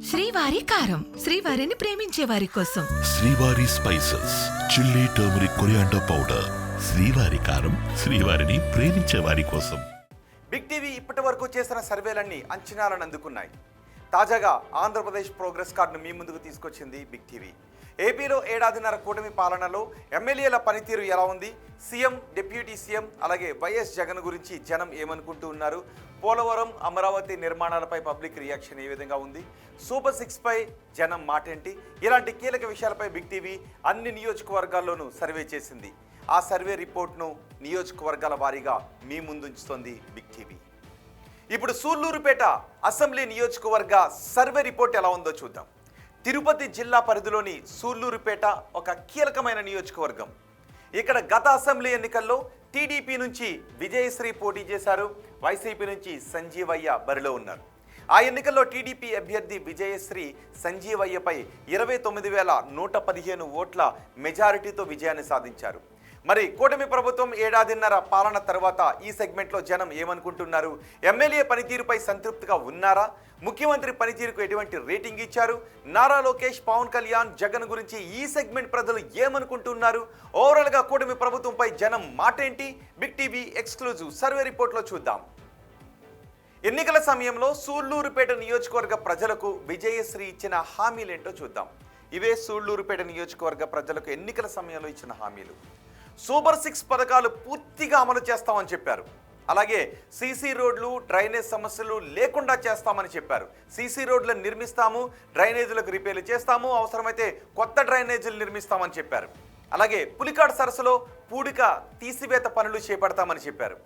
శ్రీవారి కారం, శ్రీవారిని ప్రేమించే వారి కోసం. శ్రీవారి spices, chilli, turmeric, coriander powder. శ్రీవారి కారం, శ్రీవారిని ప్రేమించే వారి కోసం. బిగ్ టీవీ ఇప్పటి వరకు చేసిన సర్వేలన్నీ అంచనాలను అందుకున్నాయి. తాజాగా ఆంధ్రప్రదేశ్ ప్రోగ్రెస్ కార్డును మీ ముందుకు తీసుకొచ్చింది బిగ్ టీవీ. ఏపీలో ఏడాదిన్నర కూటమి పాలనలో ఎమ్మెల్యేల పనితీరు ఎలా ఉంది, సీఎం, డిప్యూటీ సీఎం అలాగే వైఎస్ జగన్ గురించి జనం ఏమనుకుంటూ ఉన్నారు, పోలవరం, అమరావతి నిర్మాణాలపై పబ్లిక్ రియాక్షన్ ఏ విధంగా ఉంది, సూపర్ 6 పై జనం మాటేంటి, ఇలాంటి కీలక విషయాలపై బిగ్ టీవీ అన్ని నియోజకవర్గాల్లోనూ సర్వే చేసింది. ఆ సర్వే రిపోర్ట్ను నియోజకవర్గాల వారీగా మీ ముందుంచుతోంది బిగ్ టీవీ. ఇప్పుడు సూళ్లూరుపేట అసెంబ్లీ నియోజకవర్గ సర్వే రిపోర్ట్ ఎలా ఉందో చూద్దాం. తిరుపతి జిల్లా పరిధిలోని సూళ్లూరుపేట ఒక కీలకమైన నియోజకవర్గం. ఇక్కడ గత అసెంబ్లీ ఎన్నికల్లో టీడీపీ నుంచి విజయశ్రీ పోటీ చేశారు, వైసీపీ నుంచి సంజీవయ్య బరిలో ఉన్నారు. ఆ ఎన్నికల్లో టీడీపీ అభ్యర్థి విజయశ్రీ సంజీవయ్యపై 29,115 ఓట్ల మెజారిటీతో విజయాన్ని సాధించారు. మరి కూటమి ప్రభుత్వం ఏడాదిన్నర పాలన తర్వాత ఈ సెగ్మెంట్లో జనం ఏమనుకుంటున్నారు, ఎమ్మెల్యే పనితీరుపై సంతృప్తిగా ఉన్నారా, ముఖ్యమంత్రి పనితీరుకు ఎటువంటి రేటింగ్ ఇచ్చారు, నారా లోకేష్, పవన్ కళ్యాణ్, జగన్ గురించి ఈ సెగ్మెంట్ ప్రజలు ఏమనుకుంటున్నారు, ఓవరాల్గా కూటమి ప్రభుత్వంపై జనం మాటేంటి, బిగ్ టీవీ ఎక్స్క్లూజివ్ సర్వే రిపోర్ట్లో చూద్దాం. ఎన్నికల సమయంలో సూళ్లూరుపేట నియోజకవర్గ ప్రజలకు విజయశ్రీ ఇచ్చిన హామీలేంటో చూద్దాం. ఇవే సూళ్లూరుపేట నియోజకవర్గ ప్రజలకు ఎన్నికల సమయంలో ఇచ్చిన హామీలు. సూపర్ 6 పథకాలు పూర్తిగా అమలు చేస్తామని చెప్పారు. అలాగే సీసీ రోడ్లు, డ్రైనేజ్ సమస్యలు లేకుండా చేస్తామని చెప్పారు. సీసీ రోడ్లను నిర్మిస్తాము, డ్రైనేజీలకు రిపేర్లు చేస్తాము, అవసరమైతే కొత్త డ్రైనేజీలు నిర్మిస్తామని చెప్పారు. అలాగే పులికాడు సరస్సులో పూడిక తీసివేత పనులు చేపడతామని చెప్పారు.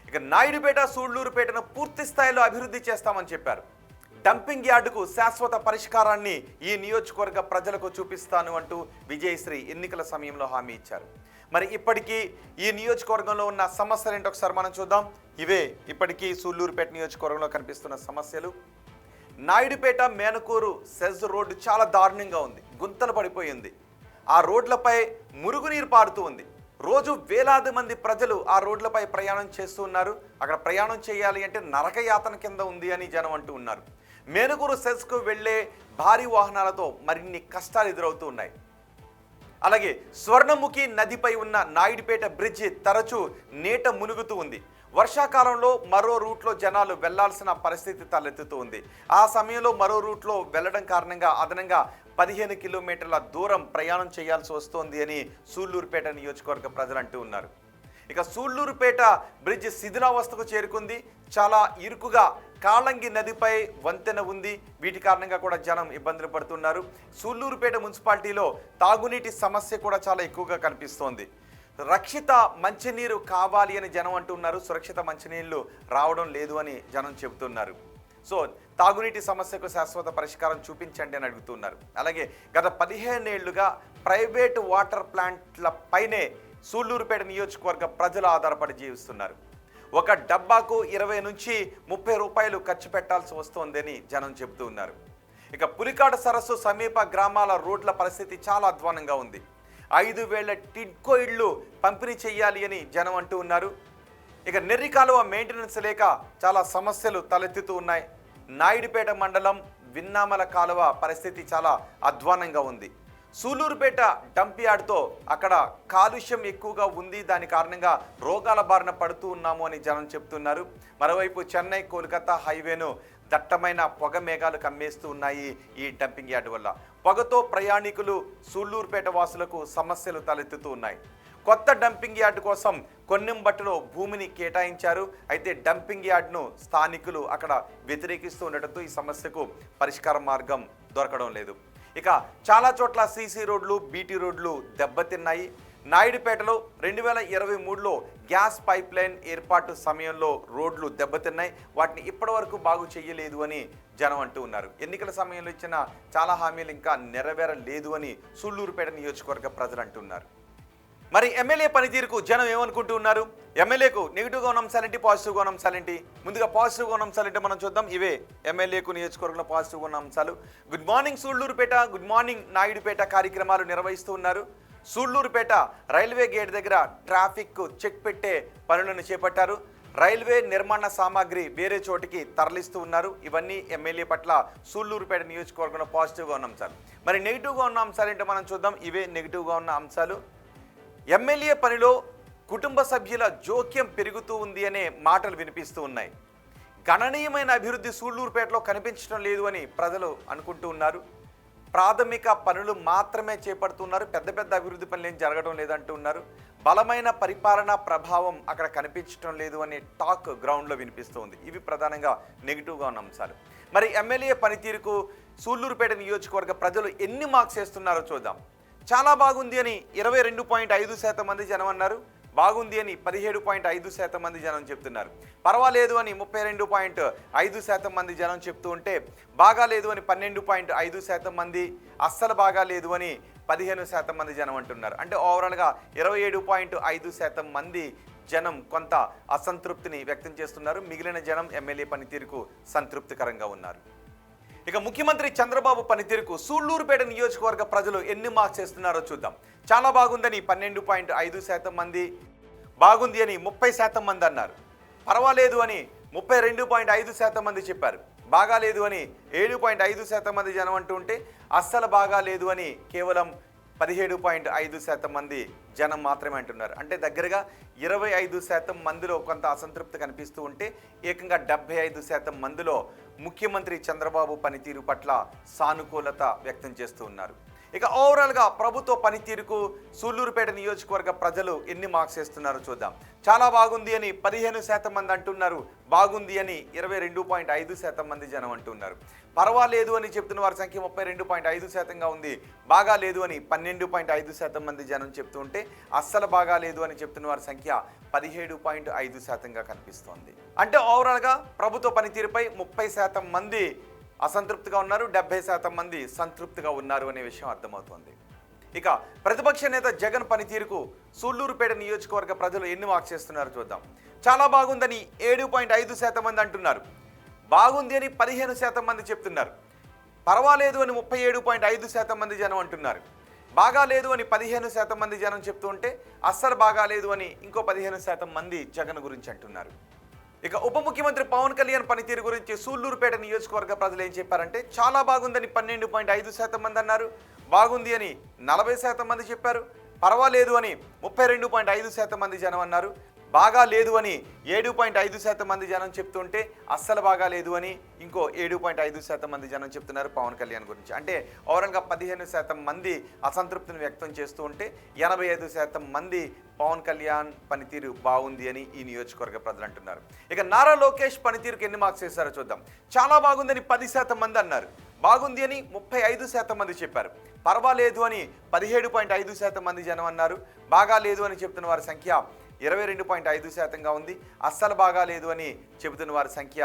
ఇక నాయుడుపేట, సూళ్లూరుపేటను పూర్తి స్థాయిలో అభివృద్ధి చేస్తామని చెప్పారు. డంపింగ్ యార్డుకు శాశ్వత పరిష్కారాన్ని ఈ నియోజకవర్గ ప్రజలకు చూపిస్తాను అంటూ విజయశ్రీ ఎన్నికల సమయంలో హామీ ఇచ్చారు. మరి ఇప్పటికీ ఈ నియోజకవర్గంలో ఉన్న సమస్యలు ఏంటో ఒకసారి మనం చూద్దాం. ఇవే ఇప్పటికీ సూళ్లూరుపేట నియోజకవర్గంలో కనిపిస్తున్న సమస్యలు. నాయుడుపేట మేనకూరు సెజ్ రోడ్డు చాలా దారుణంగా ఉంది, గుంతలు పడిపోయింది. ఆ రోడ్లపై మురుగునీరు పారుతూ ఉంది. రోజు వేలాది మంది ప్రజలు ఆ రోడ్లపై ప్రయాణం చేస్తూ ఉన్నారు. అక్కడ ప్రయాణం చేయాలి అంటే నరకయాతన కింద ఉంది అని జనం అంటూ ఉన్నారు. మేనకూరు సెజ్కు వెళ్లే భారీ వాహనాలతో మరిన్ని కష్టాలు ఎదురవుతూ ఉన్నాయి. అలాగే స్వర్ణముఖి నదిపై ఉన్న నాయుడుపేట బ్రిడ్జి తరచూ నీట మునుగుతూ ఉంది. వర్షాకాలంలో మరో రూట్లో జనాలు వెళ్లాల్సిన పరిస్థితి తలెత్తుతూ ఉంది. ఆ సమయంలో మరో రూట్లో వెళ్లడం కారణంగా అదనంగా 15 కిలోమీటర్ల దూరం ప్రయాణం చేయాల్సి వస్తోంది అని సూళ్లూరుపేట నియోజకవర్గ ప్రజలు అంటూ ఉన్నారు. ఇక సూళ్లూరుపేట బ్రిడ్జ్ శిథిలావస్థకు చేరుకుంది. చాలా ఇరుకుగా కాళంగి నదిపై వంతెన ఉంది. వీటి కారణంగా కూడా జనం ఇబ్బందులు పడుతున్నారు. సూళ్లూరుపేట మున్సిపాలిటీలో తాగునీటి సమస్య కూడా చాలా ఎక్కువగా కనిపిస్తోంది. రక్షిత మంచినీరు కావాలి అని జనం అంటున్నారు. సురక్షిత మంచినీళ్లు రావడం లేదు అని జనం చెబుతున్నారు. సో తాగునీటి సమస్యకు శాశ్వత పరిష్కారం చూపించండి అని అడుగుతున్నారు. అలాగే గత 15 ఏళ్లుగా ప్రైవేటు వాటర్ ప్లాంట్ల పైనే సూళ్లూరుపేట నియోజకవర్గ ప్రజలు ఆధారపడి జీవిస్తున్నారు. ఒక డబ్బాకు 20 నుంచి 30 రూపాయలు ఖర్చు పెట్టాల్సి వస్తోందని జనం చెబుతూ ఉన్నారు. ఇక పులికాడు సరస్సు సమీప గ్రామాల రోడ్ల పరిస్థితి చాలా అధ్వానంగా ఉంది. 5,000 టిడ్కో ఇళ్లు పంపిణీ చేయాలి అని జనం అంటూ ఉన్నారు. ఇక నెర్రి కాలువ మెయింటెనెన్స్ లేక చాలా సమస్యలు తలెత్తుతూ ఉన్నాయి. నాయుడుపేట మండలం విన్నామల కాలువ పరిస్థితి చాలా అధ్వానంగా ఉంది. సూళ్లూరుపేట డంప్ యార్డ్తో అక్కడ కాలుష్యం ఎక్కువగా ఉంది, దాని కారణంగా రోగాల బారిన పడుతూ ఉన్నాము అని జనం చెప్తున్నారు. మరోవైపు చెన్నై కోల్కతా హైవేను దట్టమైన పొగ మేఘాలు కమ్మేస్తూ ఉన్నాయి. ఈ డంపింగ్ యార్డ్ వల్ల పొగతో ప్రయాణికులు, సూళ్లూరుపేట వాసులకు సమస్యలు తలెత్తుతూ ఉన్నాయి. కొత్త డంపింగ్ యార్డు కోసం కొన్నెంబట్టులో భూమిని కేటాయించారు. అయితే డంపింగ్ యార్డ్ను స్థానికులు అక్కడ వ్యతిరేకిస్తూ ఉండటంతో ఈ సమస్యకు పరిష్కార మార్గం దొరకడం లేదు. ఇక చాలా చోట్ల సీసీ రోడ్లు, బీటీ రోడ్లు దెబ్బతిన్నాయి. నాయుడుపేటలో 2023లో గ్యాస్ పైప్ లైన్ ఏర్పాటు సమయంలో రోడ్లు దెబ్బతిన్నాయి. వాటిని ఇప్పటివరకు బాగు చేయలేదు అని జనం అంటూ ఉన్నారు. ఎన్నికల సమయంలో ఇచ్చిన చాలా హామీలు ఇంకా నెరవేరలేదు అని సూళ్లూరుపేట నియోజకవర్గ ప్రజలు అంటున్నారు. మరి ఎమ్మెల్యే పనితీరుకు జనం ఏమనుకుంటూ ఉన్నారు, ఎమ్మెల్యేకు నెగిటివ్గా ఉన్న అంశాలేంటి, పాజిటివ్గా ఉన్న అంశాలేంటి? ముందుగా పాజిటివ్గా ఉన్న అంశాలంటే మనం చూద్దాం. ఇవే ఎమ్మెల్యేకు నియోజకవర్గంలో పాజిటివ్గా ఉన్న అంశాలు. Good morning Sullurpeta, good morning Naidupeta కార్యక్రమాలు నిర్వహిస్తూ ఉన్నారు. సూళ్లూరుపేట రైల్వే గేట్ దగ్గర ట్రాఫిక్ చెక్ పెట్టే పనులను చేపట్టారు. రైల్వే నిర్మాణ సామాగ్రి వేరే చోటికి తరలిస్తూ ఉన్నారు. ఇవన్నీ ఎమ్మెల్యే పట్ల సూళ్లూరుపేట నియోజకవర్గంలో పాజిటివ్గా ఉన్న అంశాలు. మరి నెగిటివ్గా ఉన్న అంశాలు ఏంటో మనం చూద్దాం. ఇవే నెగిటివ్గా ఉన్న అంశాలు. ఎమ్మెల్యే పనిలో కుటుంబ సభ్యుల జోక్యం పెరుగుతూ ఉంది అనే మాటలు వినిపిస్తూ ఉన్నాయి. గణనీయమైన అభివృద్ధి సూళ్లూరుపేటలో కనిపించడం లేదు అని ప్రజలు అనుకుంటూ ఉన్నారు. ప్రాథమిక పనులు మాత్రమే చేపడుతున్నారు, పెద్ద పెద్ద అభివృద్ధి పనులు ఏం జరగడం లేదంటూ ఉన్నారు. బలమైన పరిపాలన ప్రభావం అక్కడ కనిపించడం లేదు అనే టాక్ గ్రౌండ్లో వినిపిస్తూ ఉంది. ఇవి ప్రధానంగా నెగిటివ్గా ఉన్న అంశాలు. మరి ఎమ్మెల్యే పనితీరుకు సూళ్లూరుపేట నియోజకవర్గ ప్రజలు ఎన్ని మార్క్స్ వేస్తున్నారో చూద్దాం. చాలా బాగుంది అని 22.5% మంది జనం అన్నారు. బాగుంది అని 17.5% మంది జనం చెప్తున్నారు. పర్వాలేదు అని 32.5% మంది జనం చెప్తూ ఉంటే బాగాలేదు అని 12.5% మంది, అస్సలు బాగాలేదు అని 15% మంది జనం అంటున్నారు. అంటే ఓవరాల్గా 27.5% మంది జనం కొంత అసంతృప్తిని వ్యక్తం చేస్తున్నారు. మిగిలిన జనం ఎమ్మెల్యే పనితీరుకు సంతృప్తికరంగా ఉన్నారు. ఇక ముఖ్యమంత్రి చంద్రబాబు పనితీరుకు సూళ్లూరుపేట నియోజకవర్గ ప్రజలు ఎన్ని మార్క్స్ వేస్తున్నారో చూద్దాం. చాలా బాగుందని 12.5% మంది, బాగుంది అని 30% మంది అన్నారు. పర్వాలేదు అని 32.5% మంది చెప్పారు. బాగాలేదు అని 7.5% మంది జనం అంటూ ఉంటే అస్సలు బాగాలేదు అని కేవలం 17.5% మంది జనం మాత్రమే అంటున్నారు. అంటే దగ్గరగా 25% మందిలో కొంత అసంతృప్తి కనిపిస్తూ ఉంటే ఏకంగా 75% మందిలో ముఖ్యమంత్రి చంద్రబాబు పనితీరు పట్ల సానుకూలత వ్యక్తం చేస్తూ ఉన్నారు. ఇక ఓవరాల్గా ప్రభుత్వ పనితీరుకు సూళ్లూరుపేట నియోజకవర్గ ప్రజలు ఎన్ని మార్క్స్ వేస్తున్నారో చూద్దాం. చాలా బాగుంది అని 15% మంది అంటున్నారు. బాగుంది అని 22.5% మంది జనం అంటున్నారు. పర్వాలేదు అని చెప్తున్న వారి సంఖ్య 32.5%గా ఉంది. బాగాలేదు అని 12.5% మంది జనం చెప్తూ ఉంటే అస్సలు బాగాలేదు అని చెప్తున్న వారి సంఖ్య 17.5%గా కనిపిస్తోంది. అంటే ఓవరాల్గా ప్రభుత్వ పనితీరుపై 30% మంది అసంతృప్తిగా ఉన్నారు, 70% మంది సంతృప్తిగా ఉన్నారు అనే విషయం అర్థమవుతోంది. ఇక ప్రతిపక్ష నేత జగన్ పనితీరుకు సూళ్లూరుపేట నియోజకవర్గ ప్రజలు ఎన్ని మార్క్స్ చేస్తున్నారో చూద్దాం. చాలా బాగుందని 7.5% మంది అంటున్నారు. బాగుంది అని 15% మంది చెప్తున్నారు. పర్వాలేదు అని 37.5% మంది జనం అంటున్నారు. బాగాలేదు అని 15% మంది జనం చెప్తూ ఉంటే అస్సలు బాగాలేదు అని ఇంకో 15% మంది జగన్ గురించి అంటున్నారు. ఇక ఉప ముఖ్యమంత్రి పవన్ కళ్యాణ్ పనితీరు గురించి సూళ్లూరుపేట నియోజకవర్గ ప్రజలు ఏం చెప్పారంటే చాలా బాగుందని 12.5% మంది అన్నారు. బాగుంది అని 40% మంది చెప్పారు. పర్వాలేదు అని 32.5% మంది జనం అన్నారు. బాగా లేదు అని 7.5% మంది జనం చెప్తుంటే అస్సలు బాగా లేదు అని ఇంకో 7.5% మంది జనం చెప్తున్నారు పవన్ కళ్యాణ్ గురించి. అంటే ఓవరాల్గా 15% మంది అసంతృప్తిని వ్యక్తం చేస్తూ ఉంటే 85% మంది పవన్ కళ్యాణ్ పనితీరు బాగుంది అని ఈ నియోజకవర్గ ప్రజలు అంటున్నారు. ఇక నారా లోకేష్ పనితీరుకి ఎన్ని మార్క్స్ వేస్తారో చూద్దాం. చాలా బాగుందని 10% మంది అన్నారు. బాగుంది అని 35% మంది చెప్పారు. పర్వాలేదు అని 17.5% మంది జనం అన్నారు. బాగా లేదు అని చెప్తున్న వారి సంఖ్య 22.5%గా ఉంది. అస్సలు బాగా లేదు అని చెబుతున్న వారి సంఖ్య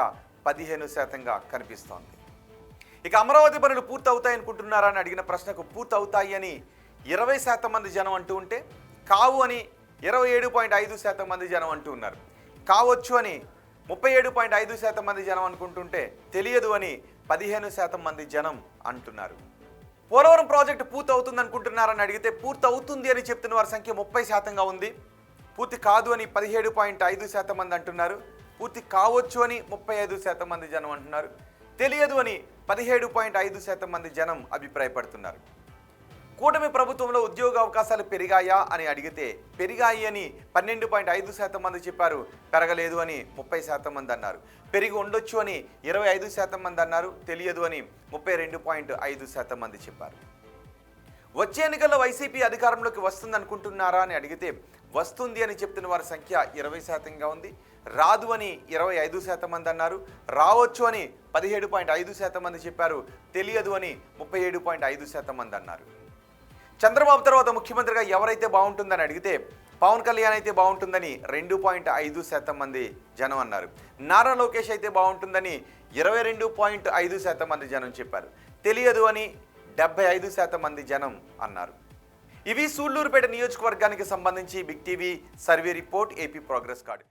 15%గా కనిపిస్తోంది. ఇక అమరావతి పనులు పూర్తవుతాయనుకుంటున్నారా అని అడిగిన ప్రశ్నకు పూర్తవుతాయి అని 20% మంది జనం అంటూ ఉంటే కావు అని 27.5% మంది జనం అంటూ ఉన్నారు. కావచ్చు అని 37.5% మంది జనం అనుకుంటుంటే తెలియదు అని 15% మంది జనం అంటున్నారు. పోలవరం ప్రాజెక్టు పూర్తి అవుతుంది అనుకుంటున్నారని అడిగితే పూర్తి అవుతుంది అని చెప్తున్న వారి సంఖ్య 30%గా ఉంది. పూర్తి కాదు అని 17.5% మంది అంటున్నారు. పూర్తి కావచ్చు అని 35% మంది జనం అంటున్నారు. తెలియదు అని 17.5% మంది జనం అభిప్రాయపడుతున్నారు. కూటమి ప్రభుత్వంలో ఉద్యోగ అవకాశాలు పెరిగాయా అని అడిగితే పెరిగాయి అని 12.5% మంది చెప్పారు. పెరగలేదు అని 30% మంది అన్నారు. పెరిగి ఉండొచ్చు అని 25% మంది అన్నారు. తెలియదు అని 32.5% మంది చెప్పారు. వచ్చే ఎన్నికల్లో వైసీపీ అధికారంలోకి వస్తుంది అనుకుంటున్నారా అని అడిగితే వస్తుంది అని చెప్తున్న వారి సంఖ్య 20%గా ఉంది. రాదు అని 25% మంది అన్నారు. రావచ్చు అని 17.5% మంది చెప్పారు. తెలియదు అని 37.5% మంది అన్నారు. చంద్రబాబు తర్వాత ముఖ్యమంత్రిగా ఎవరైతే బాగుంటుందని అడిగితే పవన్ కళ్యాణ్ అయితే బాగుంటుందని 2.5% మంది జనం అన్నారు. నారా లోకేష్ అయితే బాగుంటుందని 22.5% మంది జనం చెప్పారు. తెలియదు అని 75% మంది జనం అన్నారు. ఇవి సూళ్లూరుపేట నియోజకవర్గానికి సంబంధించి big TV survey report, AP progress card.